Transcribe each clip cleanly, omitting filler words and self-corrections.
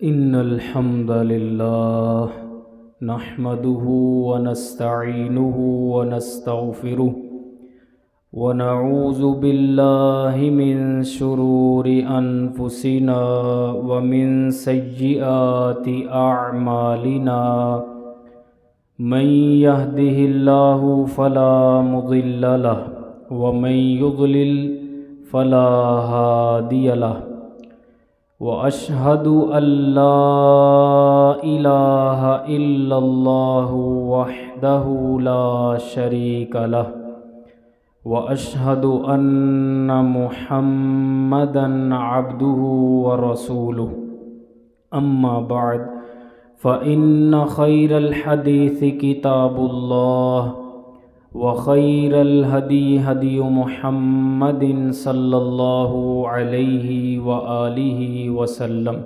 إن الحمد لله نحمده ونستعينه ونستغفره ونعوذ بالله من شرور أنفسنا ومن سيئات أعمالنا من يهده الله فلا مضل له ومن يضلل فلا هادي له وأشهد أن لا إله إلا الله وحده لا شريك له وأشهد أن محمدًا عبده ورسوله أما بعد فإن خير الحديث كتاب الله وخير الهدي هدي محمد صلى الله عليه وآله وسلم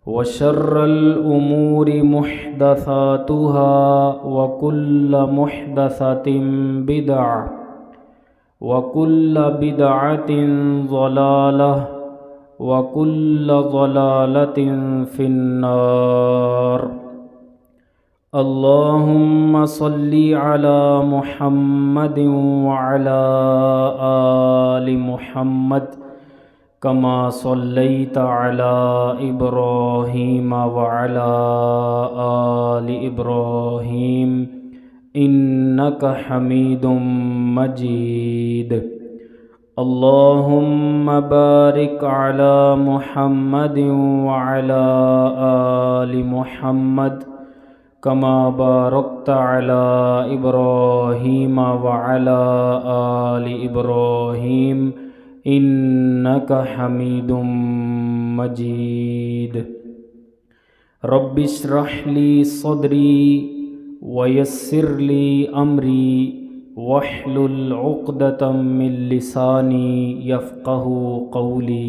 وشر الأمور محدثاتها وكل محدثة بدعة وكل بدعة ضلالة وكل ضلالة في النار اللهم صل على محمد وعلى آل محمد كما صليت على إبراهيم وعلى آل إبراهيم إنك حميد مجيد اللهم بارك على محمد وعلى آل محمد كما باركت على إبراهيم وعلى آل إبراهيم إنك حميد مجيد رب اشرح لي صدري ويسر لي أمري واحلل عقدة من لساني يفقه قولي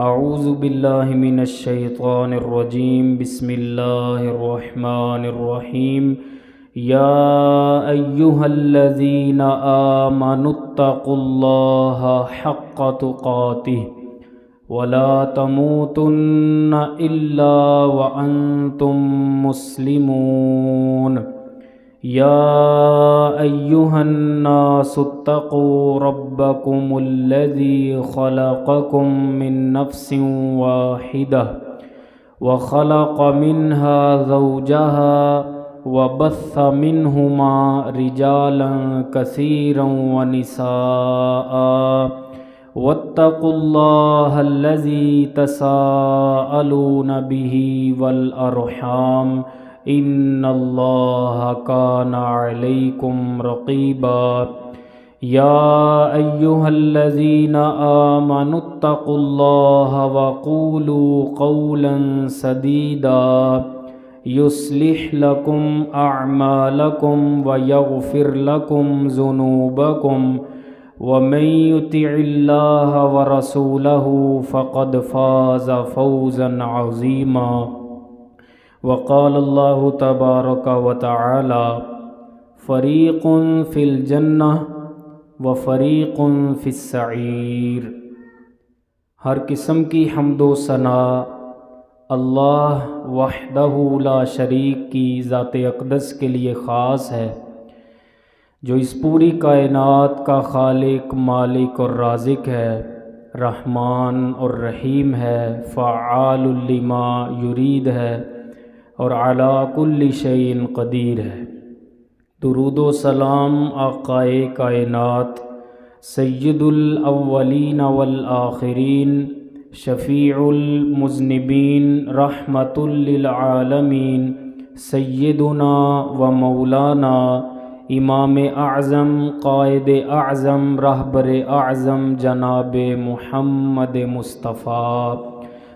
اعوذ باللہ من الشیطان الرجیم بسم اللہ الرحمن الرحیم یا ایہا الذین آمنوا اتقوا اللہ حق تقاتہ ولا تموتن الا وانتم مسلمون یا ایہا الناس اتقوا ربکم الذی خلقکم من نفس واحدہ وخلق منها زوجها وبث منہما رجالا کثیرا ونساء واتقوا اللہ الذی تساءلون به والارحام ان اللہ کان علیکم رقیبا یا ایہا الذین آمنوا اتقوا اللہ وقولوا قولا سدیدا یصلح لکم اعمالکم ویغفر لکم ذنوبکم ومن یطع اللہ ورسولہ فقد فاز فوزا عظیما وقال اللہ تبارک و تعالی فریق فی الجنہ وفریق فی السعیر۔ ہر قسم کی حمد و ثنا اللہ وحدہ لا شریک کی ذات اقدس کے لیے خاص ہے، جو اس پوری کائنات کا خالق، مالک اور رازق ہے، رحمان اور رحیم ہے، فعال لما یرید ہے اور علی کل شیء قدیر ہے۔ درود و سلام آقائے کائنات، سید الاولین والآخرین، شفیع المذنبین، رحمت للعالمین، سیدنا و مولانا امام اعظم، قائد اعظم، رہبر اعظم جناب محمد مصطفیٰ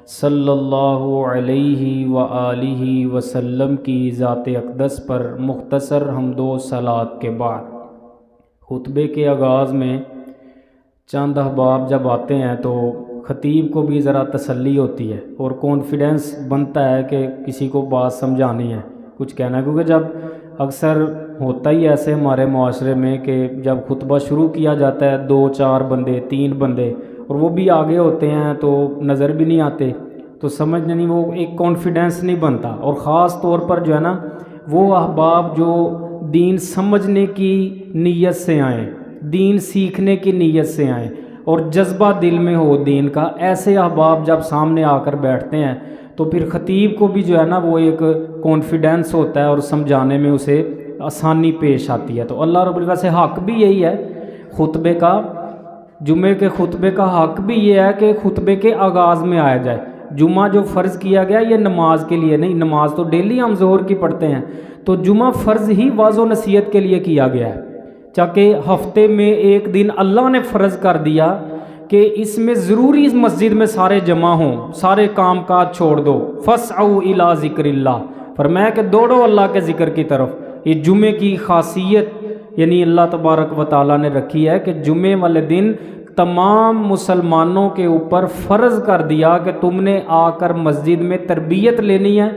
صلی اللہ علیہ وآلہ وسلم کی ذات اقدس پر مختصر حمد و صلوات کے بعد خطبے کے آغاز میں چند احباب جب آتے ہیں تو خطیب کو بھی ذرا تسلی ہوتی ہے اور کانفیڈنس بنتا ہے کہ کسی کو بات سمجھانی ہے، کچھ کہنا ہے، کیونکہ جب اکثر ہوتا ہی ایسے ہمارے معاشرے میں کہ جب خطبہ شروع کیا جاتا ہے 2-4 بندے 3 بندے اور وہ بھی آگے ہوتے ہیں تو نظر بھی نہیں آتے، تو سمجھ نہیں، وہ ایک کانفیڈنس نہیں بنتا. اور خاص طور پر جو ہے نا وہ احباب جو دین سمجھنے کی نیت سے آئیں، دین سیکھنے کی نیت سے آئیں اور جذبہ دل میں ہو دین کا، ایسے احباب جب سامنے آ کر بیٹھتے ہیں تو پھر خطیب کو بھی جو ہے نا وہ ایک کانفیڈنس ہوتا ہے اور سمجھانے میں اسے آسانی پیش آتی ہے. تو اللہ رب العزت سے حق بھی یہی ہے خطبے کا، جمعے کے خطبے کا حق بھی یہ ہے کہ خطبے کے آغاز میں آیا جائے. جمعہ جو فرض کیا گیا یہ نماز کے لیے نہیں، نماز تو ڈیلی ہم ظہر کی پڑھتے ہیں، تو جمعہ فرض ہی واعظ و نصیحت کے لیے کیا گیا ہے. چاہے ہفتے میں ایک دن اللہ نے فرض کر دیا کہ اس میں ضروری مسجد میں سارے جمع ہوں، سارے کام کاج چھوڑ دو، فسعوا الی ذکر اللہ، فرمایا کہ دوڑو اللہ کے ذکر کی طرف. یہ جمعے کی خاصیت یعنی اللہ تبارک و تعالیٰ نے رکھی ہے کہ جمعے والے دن تمام مسلمانوں کے اوپر فرض کر دیا کہ تم نے آ کر مسجد میں تربیت لینی ہے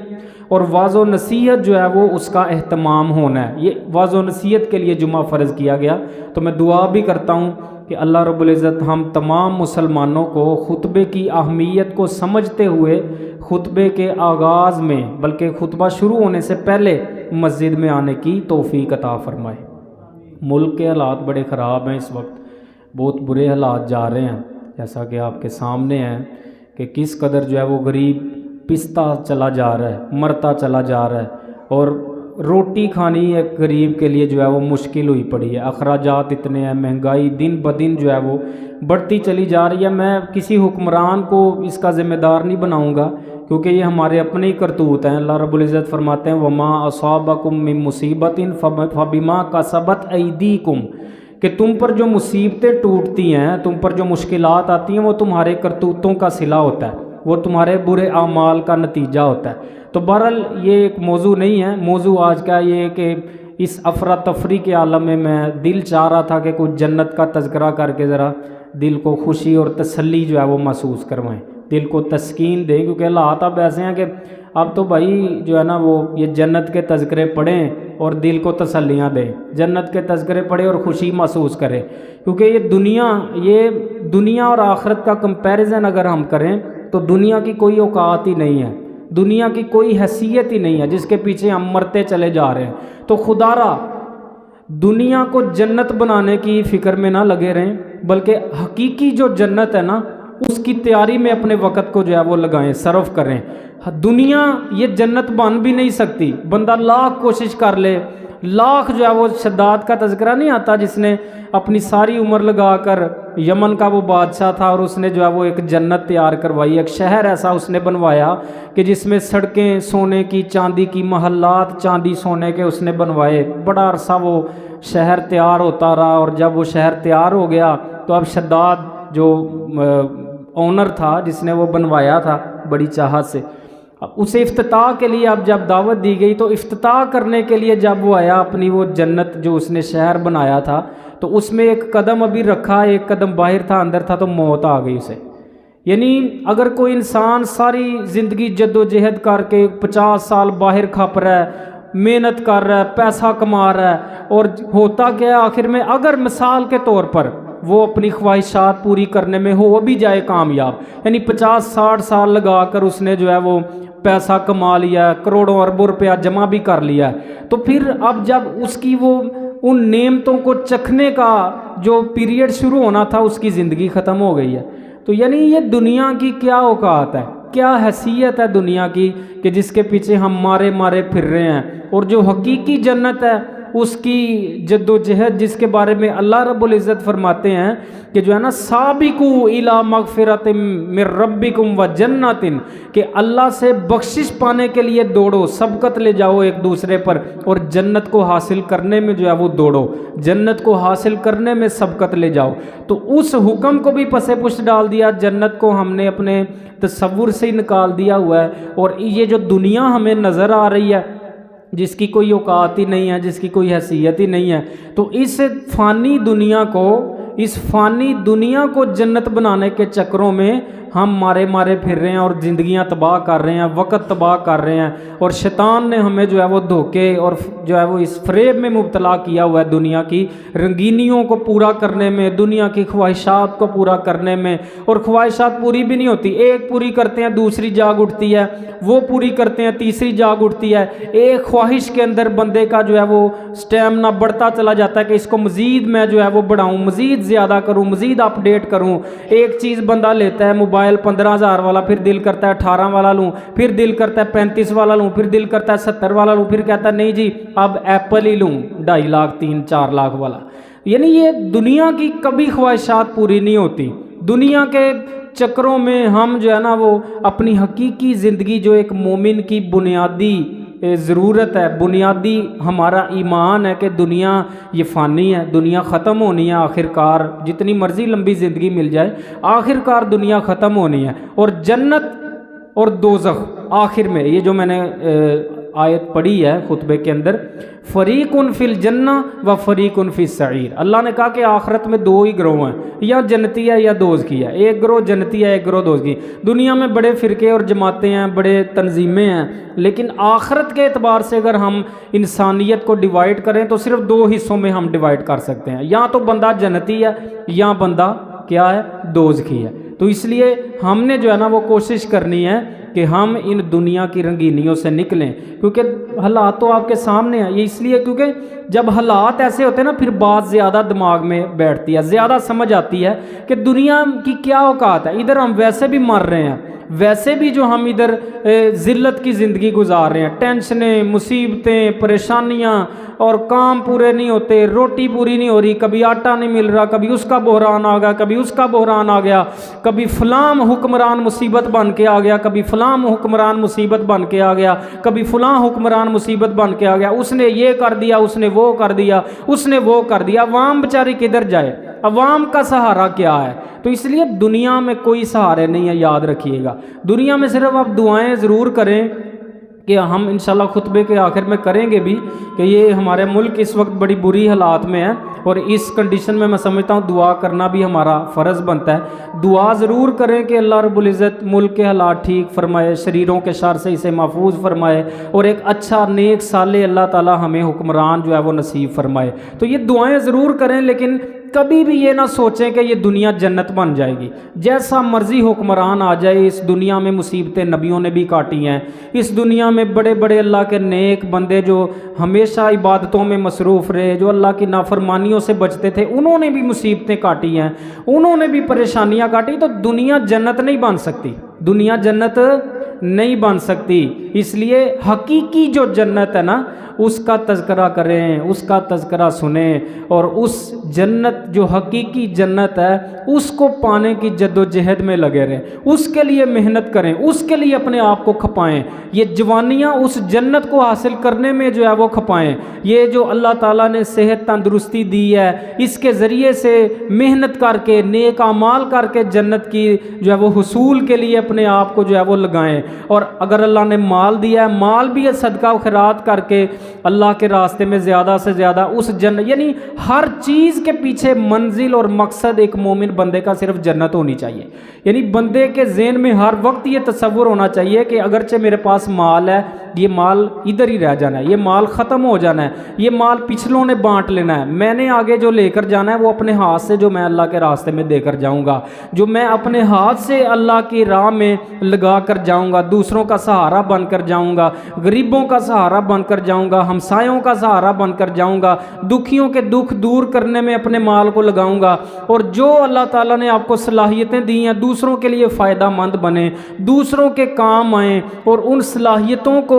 اور واعظ و نصیحت جو ہے وہ اس کا اہتمام ہونا ہے. یہ واعظ و نصیحت کے لیے جمعہ فرض کیا گیا. تو میں دعا بھی کرتا ہوں کہ اللہ رب العزت ہم تمام مسلمانوں کو خطبے کی اہمیت کو سمجھتے ہوئے خطبے کے آغاز میں بلکہ خطبہ شروع ہونے سے پہلے مسجد میں آنے کی توفیق عطا فرمائے. ملک کے حالات بڑے خراب ہیں اس وقت، بہت برے حالات جا رہے ہیں، جیسا کہ آپ کے سامنے ہیں کہ کس قدر جو ہے وہ غریب پستا چلا جا رہا ہے، مرتا چلا جا رہا ہے، اور روٹی کھانی ایک غریب کے لیے جو ہے وہ مشکل ہوئی پڑی ہے. اخراجات اتنے ہیں، مہنگائی دن بدن جو ہے وہ بڑھتی چلی جا رہی ہے. میں کسی حکمران کو اس کا ذمہ دار نہیں بناؤں گا کیونکہ یہ ہمارے اپنے ہی کرتوت ہیں. اللہ رب العزت فرماتے ہیں وما اصابکم من مصیبت فبما کسبت ایدیکم، کہ تم پر جو مصیبتیں ٹوٹتی ہیں، تم پر جو مشکلات آتی ہیں وہ تمہارے کرتوتوں کا صلہ ہوتا ہے، وہ تمہارے برے اعمال کا نتیجہ ہوتا ہے. تو بہرحال یہ ایک موضوع نہیں ہے. موضوع آج کا یہ ہے کہ اس افراتفری کے عالم میں دل چاہ رہا تھا کہ کچھ جنت کا تذکرہ کر کے ذرا دل کو خوشی اور تسلی جو ہے وہ محسوس کروائیں، دل کو تسکین دیں، کیونکہ حالات اب ایسے ہیں کہ اب تو بھائی جو ہے نا وہ یہ جنت کے تذکرے پڑھیں اور دل کو تسلیاں دیں، جنت کے تذکرے پڑھیں اور خوشی محسوس کریں. کیونکہ یہ دنیا اور آخرت کا کمپیریزن اگر ہم کریں تو دنیا کی کوئی اوقات ہی نہیں ہے، دنیا کی کوئی حیثیت ہی نہیں ہے جس کے پیچھے ہم مرتے چلے جا رہے ہیں. تو خدا را دنیا کو جنت بنانے کی فکر میں نہ لگے رہیں، بلکہ حقیقی جو جنت ہے نا اس کی تیاری میں اپنے وقت کو جو ہے وہ لگائیں، صرف کریں. دنیا یہ جنت بن بھی نہیں سکتی، بندہ لاکھ کوشش کر لے، لاکھ جو ہے وہ شداد کا تذکرہ نہیں آتا جس نے اپنی ساری عمر لگا کر، یمن کا وہ بادشاہ تھا اور اس نے جو ہے وہ ایک جنت تیار کروائی، ایک شہر ایسا اس نے بنوایا کہ جس میں سڑکیں سونے کی، چاندی کی، محلات چاندی سونے کے اس نے بنوائے. بڑا عرصہ وہ شہر تیار ہوتا رہا، اور جب وہ شہر تیار ہو گیا تو اب شداد جو اونر تھا جس نے وہ بنوایا تھا بڑی چاہت سے، اسے افتتاح کے لیے اب جب دعوت دی گئی تو افتتاح کرنے کے لیے جب وہ آیا اپنی وہ جنت جو اس نے شہر بنایا تھا تو اس میں ایک قدم ابھی رکھا، ایک قدم باہر تھا، اندر تھا، تو موت آ گئی اسے. یعنی اگر کوئی انسان ساری زندگی جد و جہد کر کے 50 سال باہر کھپ رہا ہے، محنت کر رہا ہے، پیسہ کما رہا ہے، اور ہوتا کیا ہے آخر میں، اگر مثال کے طور پر وہ اپنی خواہشات پوری کرنے میں ہو بھی جائے کامیاب، یعنی 50-60 سال لگا کر اس نے جو ہے وہ پیسہ کما لیا ہے، کروڑوں اربوں روپیہ جمع بھی کر لیا ہے، تو پھر اب جب اس کی وہ ان نعمتوں کو چکھنے کا جو پیریڈ شروع ہونا تھا اس کی زندگی ختم ہو گئی ہے. تو یعنی یہ دنیا کی کیا اوقات ہے، کیا حیثیت ہے دنیا کی کہ جس کے پیچھے ہم مارے پھر رہے ہیں. اور جو حقیقی جنت ہے اس کی جد و جہد جس کے بارے میں اللہ رب العزت فرماتے ہیں کہ جو ہے نا سابقوا الی مغفرۃ من ربکم و جنۃ، کہ اللہ سے بخشش پانے کے لیے دوڑو، سبقت لے جاؤ ایک دوسرے پر، اور جنت کو حاصل کرنے میں جو ہے وہ دوڑو، جنت کو حاصل کرنے میں سبقت لے جاؤ. تو اس حکم کو بھی پس پشت ڈال دیا، جنت کو ہم نے اپنے تصور سے ہی نکال دیا ہوا ہے. اور یہ جو دنیا ہمیں نظر آ رہی ہے جس کی کوئی اوقات ہی نہیں ہے، جس کی کوئی حیثیت ہی نہیں ہے، تو اس فانی دنیا کو جنت بنانے کے چکروں میں ہم مارے مارے پھر رہے ہیں اور زندگیاں تباہ کر رہے ہیں، وقت تباہ کر رہے ہیں، اور شیطان نے ہمیں جو ہے وہ دھوکے اور جو ہے وہ اس فریب میں مبتلا کیا ہوا ہے، دنیا کی رنگینیوں کو پورا کرنے میں، دنیا کی خواہشات کو پورا کرنے میں، اور خواہشات پوری بھی نہیں ہوتی، ایک پوری کرتے ہیں دوسری جاگ اٹھتی ہے، وہ پوری کرتے ہیں تیسری جاگ اٹھتی ہے، ایک خواہش کے اندر بندے کا جو ہے وہ سٹیمنا بڑھتا چلا جاتا ہے کہ اس کو مزید میں جو ہے وہ بڑھاؤں، مزید زیادہ کروں، مزید اپ ڈیٹ کروں۔ ایک چیز بندہ لیتا ہے موبائل 15,000 والا، پھر دل کرتا ہے 18 والا لوں، پھر دل کرتا ہے 35 والا لوں، پھر دل کرتا ہے 70 والا لوں، پھر کہتا ہے نہیں جی اب ایپل ہی لوں 2.5 لاکھ 3-4 لاکھ والا۔ یعنی یہ دنیا کی کبھی خواہشات پوری نہیں ہوتی، دنیا کے چکروں میں ہم جو ہے نا وہ اپنی حقیقی زندگی جو ایک مومن کی بنیادی ضرورت ہے، بنیادی ہمارا ایمان ہے کہ دنیا یہ فانی ہے، دنیا ختم ہونی ہے آخر کار، جتنی مرضی لمبی زندگی مل جائے آخر کار دنیا ختم ہونی ہے، اور جنت اور دوزخ آخر میں، یہ جو میں نے آیت پڑھی ہے خطبے کے اندر، فریقن فی الجنہ و فریقن فی السعیر، اللہ نے کہا کہ آخرت میں دو ہی گروہ ہیں، یا جنتی ہے یا دوزخی ہے، ایک گروہ جنتی ہے ایک گروہ دوزخی۔ دنیا میں بڑے فرقے اور جماعتیں ہیں، بڑے تنظیمیں ہیں، لیکن آخرت کے اعتبار سے اگر ہم انسانیت کو ڈیوائیڈ کریں تو صرف دو حصوں میں ہم ڈیوائیڈ کر سکتے ہیں، یا تو بندہ جنتی ہے یا بندہ کیا ہے، دوزخی ہے۔ تو اس لیے ہم نے جو ہے نا وہ کوشش کرنی ہے کہ ہم ان دنیا کی رنگینیوں سے نکلیں، کیونکہ حالات تو آپ کے سامنے ہیں، یہ اس لیے کیونکہ جب حالات ایسے ہوتے ہیں نا پھر بات زیادہ دماغ میں بیٹھتی ہے، زیادہ سمجھ آتی ہے کہ دنیا کی کیا اوقات ہے، ادھر ہم ویسے بھی مر رہے ہیں، ویسے بھی جو ہم ادھر ذلت کی زندگی گزار رہے ہیں، ٹینشنیں، مصیبتیں، پریشانیاں، اور کام پورے نہیں ہوتے، روٹی پوری نہیں ہو رہی، کبھی آٹا نہیں مل رہا، کبھی اس کا بحران آ گیا، کبھی اس کا بحران آ گیا، کبھی فلاں حکمران مصیبت بن کے آ گیا، کبھی فلاں حکمران مصیبت بن کے آ گیا، کبھی فلاں حکمران مصیبت بن کے آ گیا، اس نے یہ کر دیا، اس نے وہ کر دیا، اس نے وہ کر دیا، عوام بیچاری کدھر جائے، عوام کا سہارا کیا ہے؟ تو اس لیے دنیا میں کوئی سہارے نہیں ہے، یاد رکھیے گا، دنیا میں صرف آپ دعائیں ضرور کریں کہ ہم انشاءاللہ خطبے کے آخر میں کریں گے بھی کہ یہ ہمارے ملک اس وقت بڑی بری حالات میں ہے، اور اس کنڈیشن میں سمجھتا ہوں دعا کرنا بھی ہمارا فرض بنتا ہے۔ دعا ضرور کریں کہ اللہ رب العزت ملک کے حالات ٹھیک فرمائے، شریروں کے شر سے اسے محفوظ فرمائے، اور ایک اچھا نیک صالح اللہ تعالی ہمیں حکمران جو ہے وہ نصیب فرمائے۔ تو یہ دعائیں ضرور کریں، لیکن کبھی بھی یہ نہ سوچیں کہ یہ دنیا جنت بن جائے گی، جیسا مرضی حکمران آ جائے، اس دنیا میں مصیبتیں نبیوں نے بھی کاٹی ہیں، اس دنیا میں بڑے بڑے اللہ کے نیک بندے جو ہمیشہ عبادتوں میں مصروف رہے، جو اللہ کی نافرمانیوں سے بچتے تھے، انہوں نے بھی مصیبتیں کاٹی ہیں، انہوں نے بھی پریشانیاں کاٹی، تو دنیا جنت نہیں بن سکتی، دنیا جنت نہیں بن سکتی۔ اس لیے حقیقی جو جنت ہے نا اس کا تذکرہ کریں، اس کا تذکرہ سنیں، اور اس جنت جو حقیقی جنت ہے اس کو پانے کی جد و جہد میں لگے رہیں، اس کے لیے محنت کریں، اس کے لیے اپنے آپ کو کھپائیں، یہ جوانیاں اس جنت کو حاصل کرنے میں جو ہے وہ کھپائیں۔ یہ جو اللہ تعالیٰ نے صحت تندرستی دی ہے، اس کے ذریعے سے محنت کر کے نیک اعمال کر کے جنت کی جو ہے وہ حصول کے لیے اپنے آپ کو جو ہے وہ لگائیں، اور اگر اللہ نے مال دیا ہے مال بھی صدقہ و خیرات کر کے اللہ کے راستے میں زیادہ سے زیادہ اس جنت، یعنی ہر چیز کے پیچھے منزل اور مقصد ایک مومن بندے کا صرف جنت ہونی چاہیے۔ یعنی بندے کے ذہن میں ہر وقت یہ تصور ہونا چاہیے کہ اگرچہ میرے پاس مال ہے، یہ مال ادھر ہی رہ جانا ہے، یہ مال ختم ہو جانا ہے، یہ مال پچھلوں نے بانٹ لینا ہے، میں نے آگے جو لے کر جانا ہے وہ اپنے ہاتھ سے جو میں اللہ کے راستے میں دے کر جاؤں گا، جو میں اپنے ہاتھ سے اللہ کی راہ میں لگا کر جاؤں گا، دوسروں کا سہارا بن کر جاؤں گا، غریبوں کا سہارا بن کر جاؤں گا، ہمسایوں کا سہارا بن کر جاؤں گا، دکھیوں کے دکھ دور کرنے میں اپنے مال کو لگاؤں گا، اور جو اللہ تعالیٰ نے آپ کو صلاحیتیں دی ہیں دوسروں کے لیے فائدہ مند بنیں، دوسروں کے کام آئیں، اور ان صلاحیتوں کو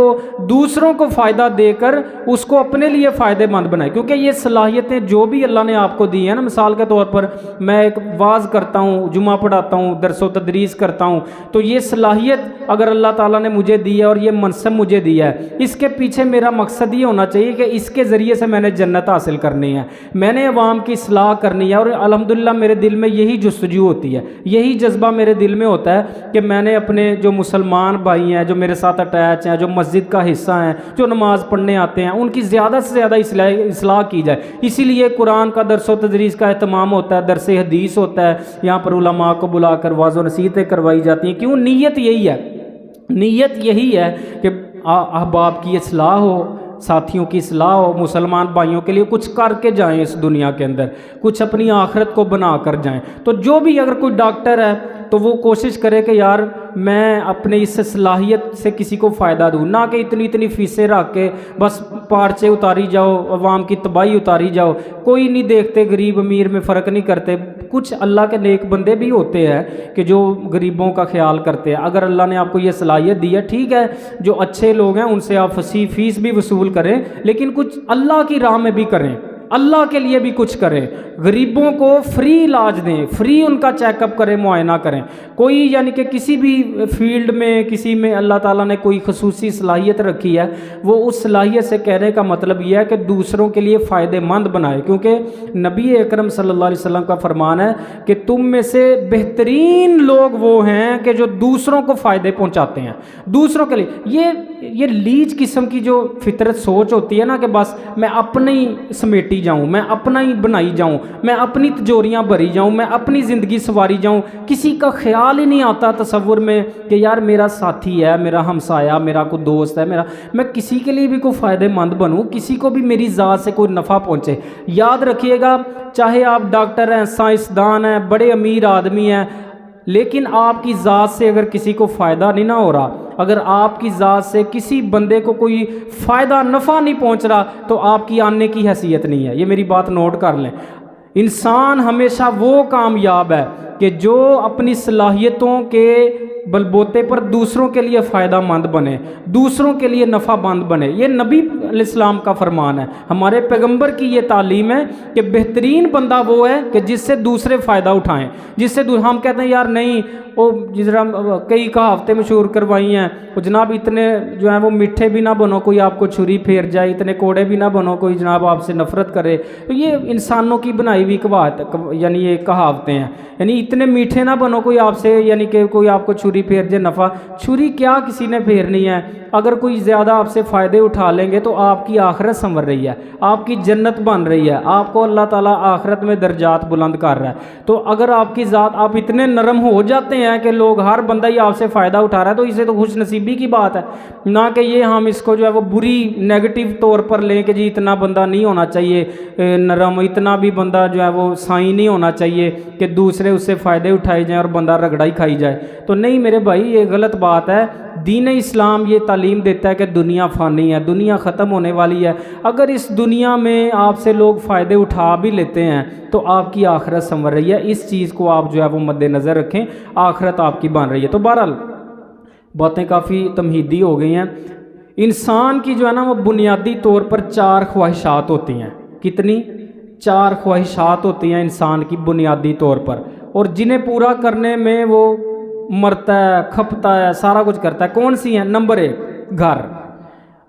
دوسروں کو فائدہ دے کر اس کو اپنے لیے فائدے مند بنائیں، کیونکہ یہ صلاحیتیں جو بھی اللہ نے آپ کو دی ہیں نا، مثال کے طور پر میں ایک واعظ کرتا ہوں، جمعہ پڑھاتا ہوں، درس و تدریس کرتا ہوں، تو یہ صلاحیت اگر اللہ تعالیٰ نے مجھے دی ہے اور یہ منصب مجھے دیا ہے، اس کے پیچھے میرا مقصد یہ ہونا چاہیے کہ اس کے ذریعے سے میں نے جنت حاصل کرنی ہے، میں نے عوام کی اصلاح کرنی ہے، اور الحمدللہ میرے دل میں یہی جستجو ہوتی ہے، یہی جذبہ میرے دل میں ہوتا ہے کہ میں نے اپنے جو مسلمان بھائی ہیں جو میرے ساتھ اٹیچ ہیں، جو مسجد کا حصہ ہیں، جو نماز پڑھنے آتے ہیں، ان کی زیادہ سے زیادہ اصلاح کی جائے۔ اسی لیے قرآن کا درس و تدریس کا اہتمام ہوتا ہے، درس حدیث ہوتا ہے، یہاں پر علماء کو بلا کر واعظ و نصیحتیں کروائی جاتی ہیں۔ کیوں؟ نیت یہی ہے، نیت یہی ہے کہ احباب کی اصلاح ہو، ساتھیوں کی اصلاح ہو، مسلمان بھائیوں کے لیے کچھ کر کے جائیں، اس دنیا کے اندر کچھ اپنی آخرت کو بنا کر جائیں۔ تو جو بھی اگر کوئی ڈاکٹر ہے تو وہ کوشش کرے کہ یار میں اپنے اس صلاحیت سے کسی کو فائدہ دوں، نہ کہ اتنی فیسیں رکھ کے بس پارچے اتاری جاؤ، عوام کی تباہی اتاری جاؤ، کوئی نہیں دیکھتے، غریب امیر میں فرق نہیں کرتے۔ کچھ اللہ کے نیک بندے بھی ہوتے ہیں کہ جو غریبوں کا خیال کرتے ہیں۔ اگر اللہ نے آپ کو یہ صلاحیت دی ہے، ٹھیک ہے، جو اچھے لوگ ہیں ان سے آپ فیس بھی وصول کریں، لیکن کچھ اللہ کی راہ میں بھی کریں، اللہ کے لیے بھی کچھ کریں، غریبوں کو فری علاج دیں، فری ان کا چیک اپ کریں، معائنہ کریں۔ کوئی یعنی کہ کسی بھی فیلڈ میں کسی میں اللہ تعالیٰ نے کوئی خصوصی صلاحیت رکھی ہے، وہ اس صلاحیت سے کہنے کا مطلب یہ ہے کہ دوسروں کے لیے فائدہ مند بنائے، کیونکہ نبی اکرم صلی اللہ علیہ وسلم کا فرمان ہے کہ تم میں سے بہترین لوگ وہ ہیں کہ جو دوسروں کو فائدے پہنچاتے ہیں، دوسروں کے لیے۔ یہ لیچ قسم کی جو فطرت سوچ ہوتی ہے نا کہ بس میں اپنی سمیٹی جاؤں، میں اپنا ہی بنائی جاؤں، میں اپنی تجوریاں بھری جاؤں، میں اپنی زندگی سواری جاؤں، کسی کا خیال ہی نہیں آتا تصور میں کہ یار میرا ساتھی ہے، میرا ہمسایہ، میرا کوئی دوست ہے، میں کسی کے لیے بھی کوئی فائدہ مند بنوں، کسی کو بھی میری ذات سے کوئی نفع پہنچے۔ یاد رکھیے گا، چاہے آپ ڈاکٹر ہیں، سائنسدان ہیں، بڑے امیر آدمی ہیں، لیکن آپ کی ذات سے اگر کسی کو فائدہ نہیں نہ ہو رہا، اگر آپ کی ذات سے کسی بندے کو کوئی فائدہ نفع نہیں پہنچ رہا، تو آپ کی آنے کی حیثیت نہیں ہے۔ یہ میری بات نوٹ کر لیں۔ انسان ہمیشہ وہ کامیاب ہے کہ جو اپنی صلاحیتوں کے بلبوتے پر دوسروں کے لیے فائدہ مند بنے، دوسروں کے لیے نفع مند بنے۔ یہ نبی علیہ السلام کا فرمان ہے، ہمارے پیغمبر کی یہ تعلیم ہے کہ بہترین بندہ وہ ہے کہ جس سے دوسرے فائدہ اٹھائیں، جس سے ہم کہتے ہیں یار نہیں، وہ جس کئی کہاوتیں مشہور کروائی ہیں، وہ جناب اتنے جو ہیں وہ میٹھے بھی نہ بنو کوئی آپ کو چھری پھیر جائے، اتنے کوڑے بھی نہ بنو کوئی جناب آپ سے نفرت کرے۔ تو یہ انسانوں کی بنائی ہوئی یعنی یہ کہاوتیں ہیں، یعنی اتنے میٹھے نہ بنو کوئی آپ سے، یعنی کہ کوئی آپ کو چھری پھیر جائے نفع۔ چھری کیا کسی نے پھیرنی ہے؟ اگر کوئی زیادہ آپ سے فائدے اٹھا لیں گے تو آپ کی آخرت سنور رہی ہے، آپ کی جنت بن رہی ہے، آپ کو اللہ تعالیٰ آخرت میں درجات بلند کر رہا ہے۔ تو اگر آپ کی ذات، آپ اتنے نرم ہو جاتے ہیں کہ لوگ ہر بندہ ہی آپ سے فائدہ اٹھا رہا ہے، تو اسے تو خوش نصیبی کی بات ہے، نہ کہ یہ ہم اس کو جو ہے وہ بری نیگیٹو طور پر لیں کہ جی اتنا بندہ نہیں ہونا چاہیے نرم، اتنا بھی بندہ جو ہے وہ سائیں نہیں ہونا چاہیے کہ دوسرے اس سے فائدے اٹھائے جائیں اور بندہ رگڑا ہی کھائی جائے۔ تو نہیں میرے بھائی، یہ غلط بات ہے۔ دین اسلام یہ تعلیم دیتا ہے کہ دنیا فانی ہے، دنیا ختم ہونے والی ہے۔ اگر اس دنیا میں آپ سے لوگ فائدے اٹھا بھی لیتے ہیں تو آپ کی آخرت سنور رہی ہے، اس چیز کو آپ جو ہے وہ مد نظر رکھیں، آخرت آپ کی بن رہی ہے۔ تو بہرحال باتیں کافی تمہیدی ہو گئی ہیں۔ انسان کی جو ہے نا وہ بنیادی طور پر 4 خواہشات ہوتی ہیں۔ کتنی؟ 4 خواہشات ہوتی ہیں انسان کی بنیادی طور پر، اور جنہیں پورا کرنے میں وہ مرتا ہے، کھپتا ہے، سارا کچھ کرتا ہے۔ کون سی ہیں؟ نمبر 1، گھر۔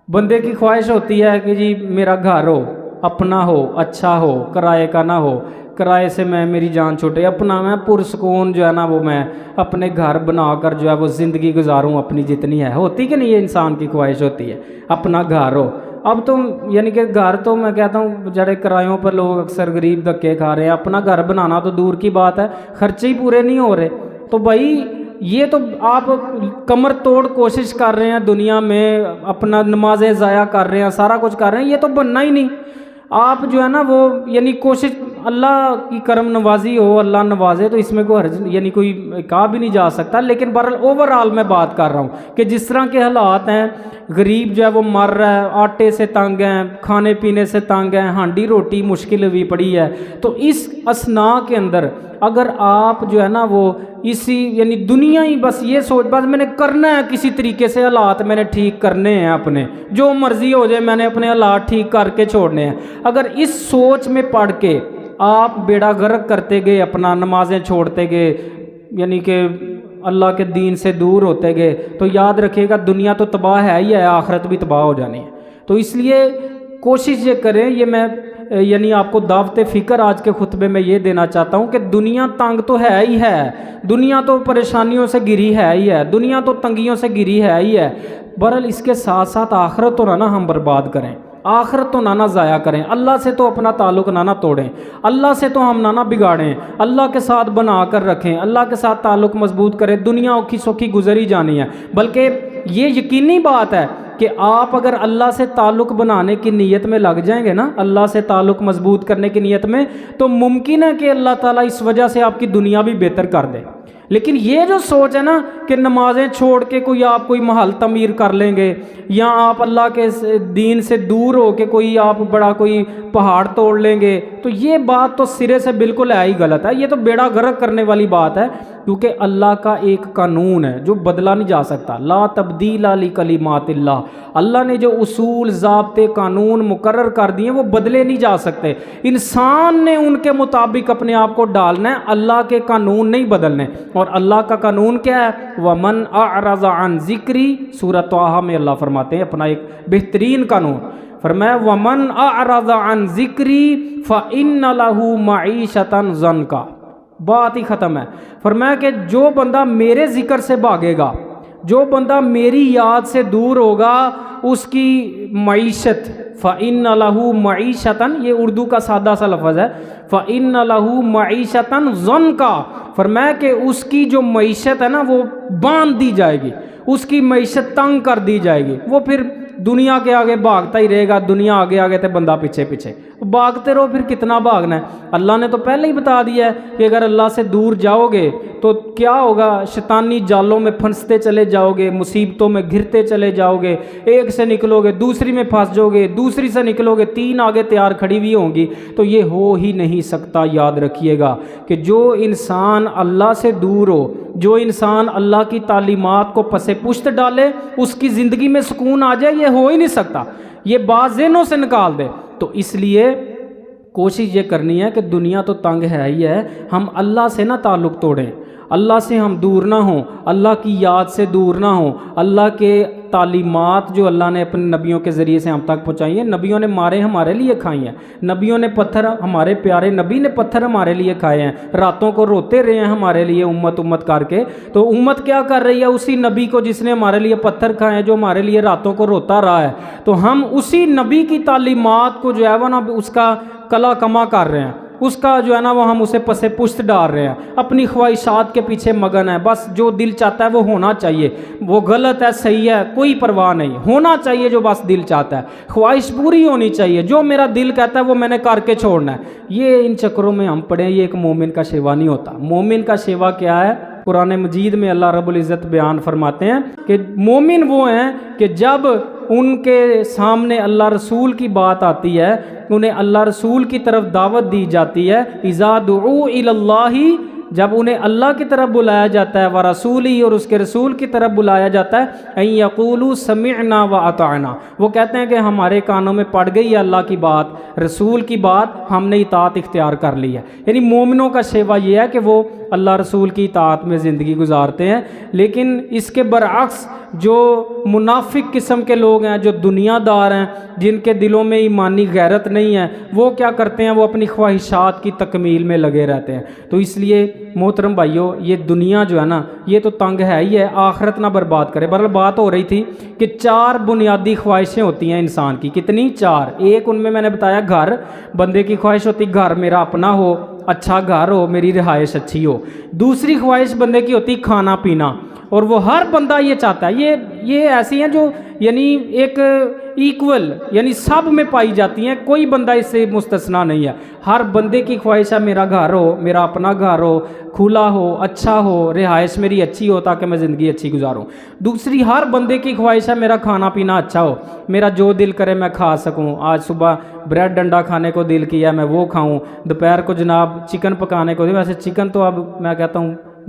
بندے کی خواہش ہوتی ہے کہ جی میرا گھر ہو، اپنا ہو، اچھا ہو، کرائے کا نہ ہو، کرائے سے میری جان چھوٹے، اپنا میں پرسکون جو ہے نا وہ میں اپنے گھر بنا کر جو ہے وہ زندگی گزاروں اپنی جتنی ہے۔ ہوتی کہ نہیں؟ یہ انسان کی خواہش ہوتی ہے، اپنا گھر ہو۔ اب تو یعنی کہ گھر تو میں کہتا ہوں جڑے کرایوں پر لوگ اکثر غریب دھکے کھا رہے ہیں، اپنا گھر بنانا تو دور کی بات ہے، خرچے ہی پورے نہیں ہو رہے۔ تو بھائی یہ تو آپ کمر توڑ کوشش کر رہے ہیں دنیا میں، اپنا نمازیں ضائع کر رہے ہیں، سارا کچھ کر رہے ہیں، یہ تو بننا ہی نہیں۔ آپ جو ہے نا وہ یعنی کوشش، اللہ کی کرم نوازی ہو، اللہ نوازے تو اس میں کوئی حرج یعنی کوئی کہا بھی نہیں جا سکتا، لیکن بہرحال اوورآل میں بات کر رہا ہوں کہ جس طرح کے حالات ہیں، غریب جو ہے وہ مر رہا ہے، آٹے سے تنگ ہیں، کھانے پینے سے تنگ ہیں، ہانڈی روٹی مشکل ہوئی پڑی ہے۔ تو اس اثناء کے اندر اگر آپ جو ہے نا وہ اسی یعنی دنیا ہی بس یہ سوچ، بس میں نے کرنا ہے کسی طریقے سے، حالات میں نے ٹھیک کرنے ہیں، اپنے جو مرضی ہو جائے میں نے اپنے حالات ٹھیک کر کے چھوڑنے ہیں، اگر اس سوچ میں پڑھ کے آپ بیڑا غرق کرتے گئے، اپنا نمازیں چھوڑتے گئے، یعنی کہ اللہ کے دین سے دور ہوتے گئے تو یاد رکھیے گا دنیا تو تباہ ہے ہی ہے، آخرت بھی تباہ ہو جانی ہے۔ تو اس لیے کوشش یہ کریں، یہ میں یعنی آپ کو دعوت فکر آج کے خطبے میں یہ دینا چاہتا ہوں کہ دنیا تنگ تو ہے ہی ہے، دنیا تو پریشانیوں سے گری ہے ہی ہے، دنیا تو تنگیوں سے گری ہے ہی ہے، بہرحال اس کے ساتھ ساتھ آخرت تو نہ ہم برباد کریں، آخرت تو نہ ضائع کریں، اللہ سے تو اپنا تعلق نہ توڑیں، اللہ سے تو ہم نہ بگاڑیں، اللہ کے ساتھ بنا کر رکھیں، اللہ کے ساتھ تعلق مضبوط کریں۔ دنیا اوکھی سوکھی گزری جانی ہے، بلکہ یہ یقینی بات ہے کہ آپ اگر اللہ سے تعلق بنانے کی نیت میں لگ جائیں گے نا، اللہ سے تعلق مضبوط کرنے کی نیت میں، تو ممکن ہے کہ اللہ تعالیٰ اس وجہ سے آپ کی دنیا بھی بہتر کر دے۔ لیکن یہ جو سوچ ہے نا کہ نمازیں چھوڑ کے کوئی محل تعمیر کر لیں گے، یا آپ اللہ کے دین سے دور ہو کے آپ بڑا کوئی پہاڑ توڑ لیں گے، تو یہ بات تو سرے سے بالکل ہے ہی غلط ہے، یہ تو بیڑا غرق کرنے والی بات ہے، کیونکہ اللہ کا ایک قانون ہے جو بدلا نہیں جا سکتا، لا تبدیل لکلمات اللہ، اللہ نے جو اصول ضابطے قانون مقرر کر دیے وہ بدلے نہیں جا سکتے، انسان نے ان کے مطابق اپنے آپ کو ڈالنا ہے، اللہ کے قانون نہیں بدلنے۔ اور اللہ کا قانون کیا ہے؟ وَمَنْ أَعْرَضَ عَنْ ذِكْرِي، سورۃ طٰہٰ میں اللہ فرماتے ہیں اپنا ایک بہترین قانون، فرمایا وَمَنْ أَعْرَضَ عَنْ ذِكْرِي فَإِنَّ لَهُ مَعِيشَةً ضَنْكَ، بات ہی ختم ہے۔ فرمایا کہ جو بندہ میرے ذکر سے بھاگے گا، جو بندہ میری یاد سے دور ہوگا، اس کی معیشت، فَإِنَّ لَهُ مَعِيشَةً، یہ اردو کا سادہ سا لفظ ہے، فَإِنَّ لَهُ مَعِيشَةً ضَنْكَ، فرمایا کہ اس کی جو معیشت ہے نا وہ باندھ دی جائے گی، اس کی معیشت تنگ کر دی جائے گی، وہ پھر دنیا کے آگے بھاگتا ہی رہے گا، دنیا آگے آگے تے بندہ پیچھے پیچھے، بھاگتے رہو، پھر کتنا بھاگنا ہے؟ اللہ نے تو پہلے ہی بتا دیا ہے کہ اگر اللہ سے دور جاؤ گے تو کیا ہوگا، شیطانی جالوں میں پھنستے چلے جاؤ گے، مصیبتوں میں گھرتے چلے جاؤ گے، ایک سے نکلو گے دوسری میں پھنس جاؤ گے، دوسری سے نکلو گے تین آگے تیار کھڑی ہوئی ہوں گی، تو یہ ہو ہی نہیں سکتا۔ یاد رکھیے گا کہ جو انسان اللہ سے دور ہو، جو انسان اللہ کی تعلیمات کو پس پشت ڈالے، اس کی زندگی میں سکون آ جائے، یہ ہو ہی نہیں سکتا، یہ بات ذہنوں سے نکال دے۔ تو اس لیے کوشش یہ کرنی ہے کہ دنیا تو تنگ ہے ہی ہے، ہم اللہ سے نہ تعلق توڑیں، اللہ سے ہم دور نہ ہوں، اللہ کی یاد سے دور نہ ہوں، اللہ کے تعلیمات جو اللہ نے اپنے نبیوں کے ذریعے سے ہم تک پہنچائی ہیں، نبیوں نے مارے ہمارے لیے کھائی ہیں، نبیوں نے پتھر، ہمارے پیارے نبی نے پتھر ہمارے لیے کھائے ہیں، راتوں کو روتے رہے ہیں ہمارے لیے امت کر کے، تو امت کیا کر رہی ہے؟ اسی نبی کو جس نے ہمارے لیے پتھر کھائے ہیں، جو ہمارے لیے راتوں کو روتا رہا ہے، تو ہم اسی نبی کی تعلیمات کو جو ہے وہ نا اس کا کلا کما کر رہے ہیں، اس کا جو ہے نا وہ ہم اسے پس پشت ڈال رہے ہیں، اپنی خواہشات کے پیچھے مگن ہے، بس جو دل چاہتا ہے وہ ہونا چاہیے، وہ غلط ہے صحیح ہے کوئی پرواہ نہیں، ہونا چاہیے جو بس دل چاہتا ہے، خواہش پوری ہونی چاہیے، جو میرا دل کہتا ہے وہ میں نے کر کے چھوڑنا ہے۔ یہ ان چکروں میں ہم پڑھیں، یہ ایک مومن کا شیوا نہیں ہوتا۔ مومن کا شیوا کیا ہے؟ قرآن مجید میں اللہ رب العزت بیان فرماتے ہیں کہ مومن وہ ہیں کہ جب ان کے سامنے اللہ رسول کی بات آتی ہے، انہیں اللہ رسول کی طرف دعوت دی جاتی ہے، اذا دعوا الی اللہ، جب انہیں اللہ کی طرف بلایا جاتا ہے، ورسولی، اور اس کے رسول کی طرف بلایا جاتا ہے، ان یقولوا سمعنا واطعنا، وہ کہتے ہیں کہ ہمارے کانوں میں پڑ گئی ہے اللہ کی بات، رسول کی بات، ہم نے اطاعت اختیار کر لی ہے۔ یعنی مومنوں کا شیوا یہ ہے کہ وہ اللہ رسول کی اطاعت میں زندگی گزارتے ہیں۔ لیکن اس کے برعکس جو منافق قسم کے لوگ ہیں، جو دنیا دار ہیں، جن کے دلوں میں ایمانی غیرت نہیں ہے، وہ کیا کرتے ہیں؟ وہ اپنی خواہشات کی تکمیل میں لگے رہتے ہیں۔ تو اس لیے محترم بھائیوں، یہ دنیا جو ہے نا یہ تو تنگ ہے ہی ہے، آخرت نہ برباد کرے۔ بہرحال بات ہو رہی تھی کہ 4 بنیادی خواہشیں ہوتی ہیں انسان کی، کتنی؟ 4۔ ایک ان میں نے بتایا گھر، بندے کی خواہش ہوتی گھر میرا اپنا ہو، اچھا گھر ہو، میری رہائش اچھی ہو۔ دوسری خواہش بندے کی ہوتی کھانا پینا، اور وہ ہر بندہ یہ چاہتا ہے، یہ ایسی ہیں جو یعنی ایک ایکول، یعنی سب میں پائی جاتی ہیں، کوئی بندہ اس سے مستثنا نہیں ہے۔ ہر بندے کی خواہش ہے میرا گھر ہو، میرا اپنا گھر ہو، کھلا ہو، اچھا ہو، رہائش میری اچھی ہو تاکہ میں زندگی اچھی گزاروں۔ دوسری ہر بندے کی خواہش ہے میرا کھانا پینا اچھا ہو، میرا جو دل کرے میں کھا سکوں، آج صبح بریڈ ڈنڈا کھانے کو دل کیا میں وہ کھاؤں، دوپہر کو جناب چکن پکانے کو، ویسے چکن تو اب میں کہتا ہوں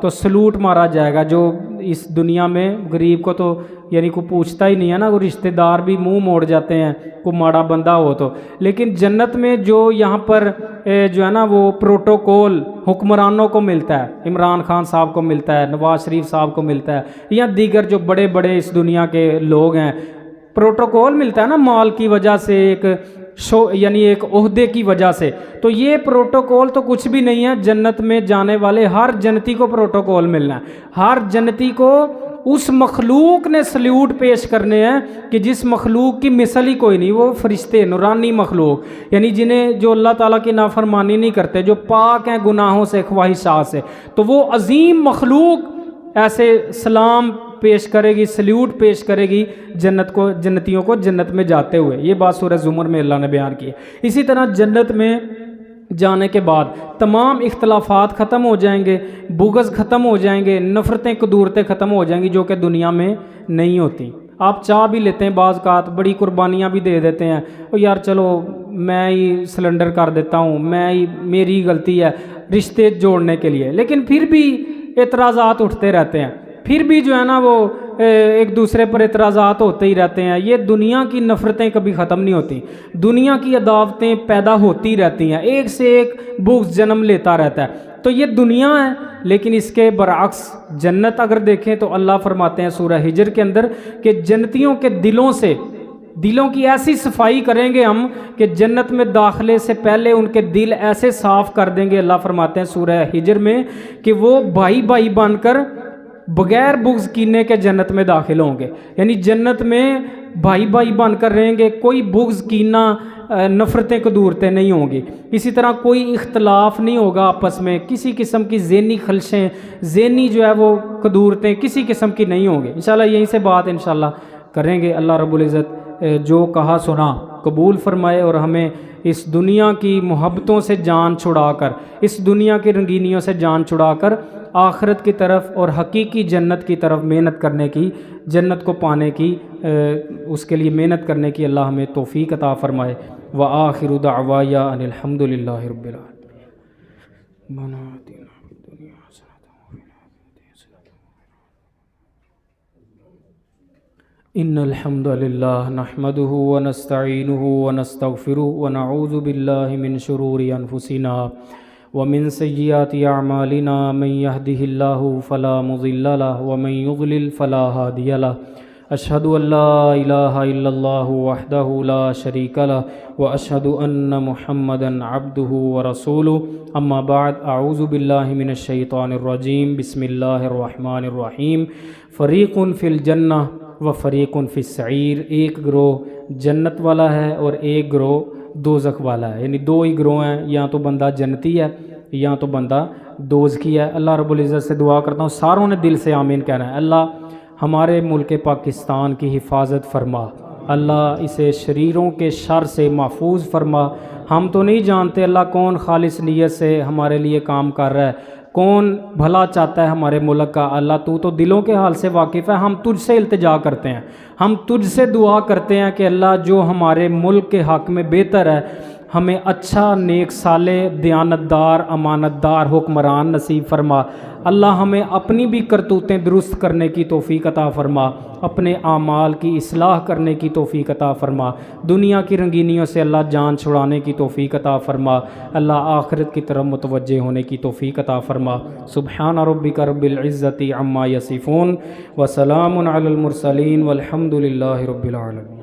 تو سلوٹ مارا جائے گا. جو اس دنیا میں غریب کو تو یعنی کوئی پوچھتا ہی نہیں ہے نا, وہ رشتہ دار بھی منہ موڑ جاتے ہیں کوئی ماڑا بندہ ہو تو. لیکن جنت میں جو یہاں پر جو ہے نا وہ پروٹوکول حکمرانوں کو ملتا ہے, عمران خان صاحب کو ملتا ہے, نواز شریف صاحب کو ملتا ہے, یا دیگر جو بڑے بڑے اس دنیا کے لوگ ہیں, پروٹوکول ملتا ہے نا مال کی وجہ سے, ایک یعنی ایک عہدے کی وجہ سے. تو یہ پروٹوکول تو کچھ بھی نہیں ہے. جنت میں جانے والے ہر جنتی کو پروٹوکول ملنا ہے. ہر جنتی کو اس مخلوق نے سلیوٹ پیش کرنے ہیں کہ جس مخلوق کی مثل ہی کوئی نہیں. وہ فرشتے, نورانی مخلوق, یعنی جنہیں جو اللہ تعالیٰ کی نافرمانی نہیں کرتے, جو پاک ہیں گناہوں سے, خواہشات سے. تو وہ عظیم مخلوق ایسے سلام پیش کرے گی, سلیوٹ پیش کرے گی جنتیوں کو جنت میں جاتے ہوئے. یہ بات سورہ زمر میں اللہ نے بیان کی ہے. اسی طرح جنت میں جانے کے بعد تمام اختلافات ختم ہو جائیں گے, بغض ختم ہو جائیں گے, نفرتیں قدورتیں ختم ہو جائیں گی جو کہ دنیا میں نہیں ہوتی. آپ چاہ بھی لیتے ہیں بعض اوقات, بڑی قربانیاں بھی دے دیتے ہیں, او یار چلو میں ہی سلنڈر کر دیتا ہوں, میری غلطی ہے رشتے جوڑنے کے لیے. لیکن پھر بھی اعتراضات اٹھتے رہتے ہیں, پھر بھی جو ہے نا وہ ایک دوسرے پر اعتراضات ہوتے ہی رہتے ہیں. یہ دنیا کی نفرتیں کبھی ختم نہیں ہوتی, دنیا کی عداوتیں پیدا ہوتی رہتی ہیں, ایک سے ایک بغض جنم لیتا رہتا ہے. تو یہ دنیا ہے. لیکن اس کے برعکس جنت اگر دیکھیں تو اللہ فرماتے ہیں سورہ ہجر کے اندر کہ جنتیوں کے دلوں کی ایسی صفائی کریں گے ہم کہ جنت میں داخلے سے پہلے ان کے دل ایسے صاف کر دیں گے. اللہ فرماتے ہیں سورہ ہجر میں کہ وہ بھائی بھائی بن کر بغیر بغض کینے کے جنت میں داخل ہوں گے. یعنی جنت میں بھائی بھائی بن کر رہیں گے, کوئی بغض کینہ نفرتیں قدورتیں نہیں ہوں گی. اسی طرح کوئی اختلاف نہیں ہوگا آپس میں, کسی قسم کی ذہنی خلشیں, ذہنی جو ہے وہ قدورتیں کسی قسم کی نہیں ہوں گی. انشاءاللہ یہیں سے بات انشاءاللہ کریں گے. اللہ رب العزت جو کہا سنا قبول فرمائے اور ہمیں اس دنیا کی محبتوں سے جان چھڑا کر, اس دنیا کی رنگینیوں سے جان چھڑا کر آخرت کی طرف اور حقیقی جنت کی طرف محنت کرنے کی, جنت کو پانے کی, اس کے لیے محنت کرنے کی اللہ ہمیں توفیق عطا فرمائے. وآخر دعوایا ان الحمد للہ رب العالمین. ان الحمد للہ نحمده ونستعینه ونستغفره ونعوذ باللہ من شرور انفسنا ومن سیئات اعمالنا من يهده الله فلا مضل له ومن يضلل فلا هادي له. اشهد ان لا الہ الا اللہ وحدہ لا شریک له واشهد ان محمدا عبده ورسوله. اما بعد, اعوذ باللہ من الشیطان الرجیم. بسم اللہ الرحمن الرحیم. فریق فی الجنہ و فریق فی السعیر. ایک گروہ جنت والا ہے اور ایک گروہ دوزخ والا ہے. یعنی دو ہی گروہ ہیں, یا تو بندہ جنتی ہے یا تو بندہ دوزخی ہے. اللہ رب العزت سے دعا کرتا ہوں ساروں نے دل سے آمین کہنا ہے. اللہ ہمارے ملک پاکستان کی حفاظت فرما, اللہ اسے شریروں کے شر سے محفوظ فرما. ہم تو نہیں جانتے اللہ کون خالص نیت سے ہمارے لیے کام کر رہا ہے, کون بھلا چاہتا ہے ہمارے ملک کا. اللہ تو دلوں کے حال سے واقف ہے. ہم تجھ سے التجا کرتے ہیں, ہم تجھ سے دعا کرتے ہیں کہ اللہ جو ہمارے ملک کے حق میں بہتر ہے ہمیں اچھا, نیک, صالح, دیانتدار, امانتدار حکمران نصیب فرما. اللہ ہمیں اپنی بھی کرتوتیں درست کرنے کی توفیق عطا فرما, اپنے اعمال کی اصلاح کرنے کی توفیق عطا فرما. دنیا کی رنگینیوں سے اللہ جان چھڑانے کی توفیق عطا فرما. اللہ آخرت کی طرف متوجہ ہونے کی توفیق عطا فرما. سبحان ربک رب العزت عما یصفون وسلام علی المرسلین والحمد للہ رب العالمین.